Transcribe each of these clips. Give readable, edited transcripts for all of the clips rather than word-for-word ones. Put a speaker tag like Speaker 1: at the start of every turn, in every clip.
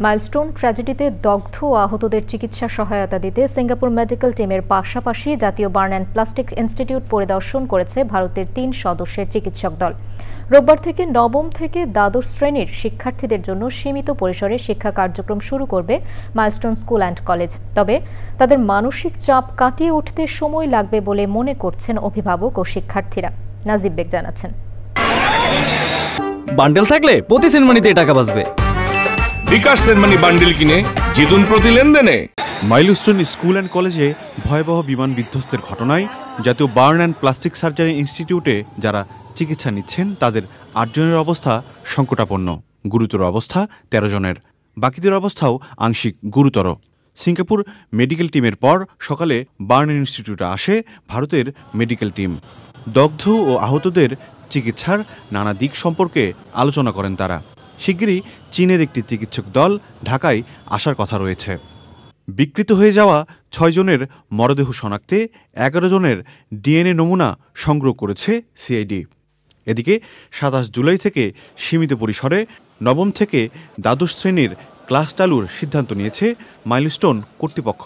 Speaker 1: Milestone ট্র্যাজেডিতে দগ্ধ ও আহতদের চিকিৎসা সহায়তা দিতে সিঙ্গাপুর মেডিকেল টিমের পাশাপাশি জাতীয় বার্ন অ্যান্ড প্লাস্টিক ইনস্টিটিউট পরিদর্শন করেছে ভারতের ৩ সদস্যের চিকিৎসক দল। রোববার থেকে নবম থেকে দ্বাদশ শ্রেণীর শিক্ষার্থীদের জন্য সীমিত পরিসরে শিক্ষা কার্যক্রম শুরু করবে মাইলস্টোন স্কুল অ্যান্ড কলেজ। তবে তাদের মানসিক চাপ কাটিয়ে উঠতে সময় লাগবে বলে মনে করছেন অভিভাবক ও শিক্ষার্থীরা। নাজিব বেগ জানাচ্ছেন।
Speaker 2: বান্ডেল থাকলে প্রতি সেনমানিতে টাকা বাঁচবে।
Speaker 3: বিকাশ সেনমানি বান্ডেল কিনে জিতুন প্রতি লেনদেনে।
Speaker 4: মাইলস্টোন স্কুল অ্যান্ড কলেজে ভয়াবহ বিমান বিধ্বস্তের ঘটনায় জাতীয় বার্ন অ্যান্ড প্লাস্টিক সার্জারি ইনস্টিটিউটে যারা চিকিৎসা নিচ্ছেন তাদের ৮ জনের অবস্থা সংকটাপন্ন, গুরুতর অবস্থা ১৩ জনের, বাকিদের অবস্থাও আংশিক গুরুতর। সিঙ্গাপুর মেডিকেল টিমের পর সকালে বার্ন ইনস্টিটিউটে আসে ভারতের মেডিকেল টিম। দগ্ধ ও আহতদের চিকিৎসার নানা দিক সম্পর্কে আলোচনা করেন তারা। শিগগিরই চীনের একটি চিকিৎসক দল ঢাকায় আসার কথা রয়েছে। বিকৃত হয়ে যাওয়া ৬ জনের মরদেহ শনাক্তে ১১ জনের ডিএনএ নমুনা সংগ্রহ করেছে সিআইডি। এদিকে ২৭ জুলাই থেকে সীমিত পরিসরে নবম থেকে দ্বাদশ শ্রেণীর ক্লাস চালুর সিদ্ধান্ত নিয়েছে মাইলস্টোন কর্তৃপক্ষ।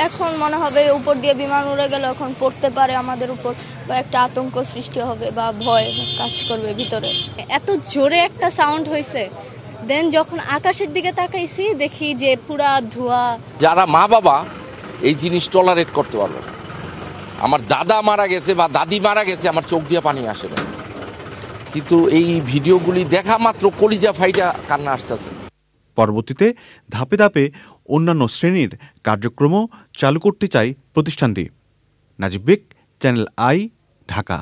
Speaker 5: এখন মনে হবে উপর দিয়ে বিমান উড়ে গেল, এখন পড়তে পারে আমাদের উপর, বা একটা আতঙ্ক সৃষ্টি হবে বা ভয় কাজ করবে ভিতরে। এত জোরে একটা সাউন্ড হয়েছে, দেন যখন আকাশের দিকে তাকাইছি দেখি যে পুরা ধোঁয়া।
Speaker 6: যারা মা বাবা এই জিনিস টলারেট করতে পারবে না। আমার দাদা মারা গেছে বা দাদি মারা গেছে, আমার চোখ দিয়ে পানি আসে না, কিন্তু এই ভিডিওগুলি দেখা মাত্র কলিজা ফাইটা কান্না আসতেছে।
Speaker 4: পরবর্তীতে ধাপে ধাপে অন্যান্য শ্রেণীর কার্যক্রমও চালু করতে চায় প্রতিষ্ঠানটি। নাজিব বেগ, চ্যানেল আই, ঢাকা।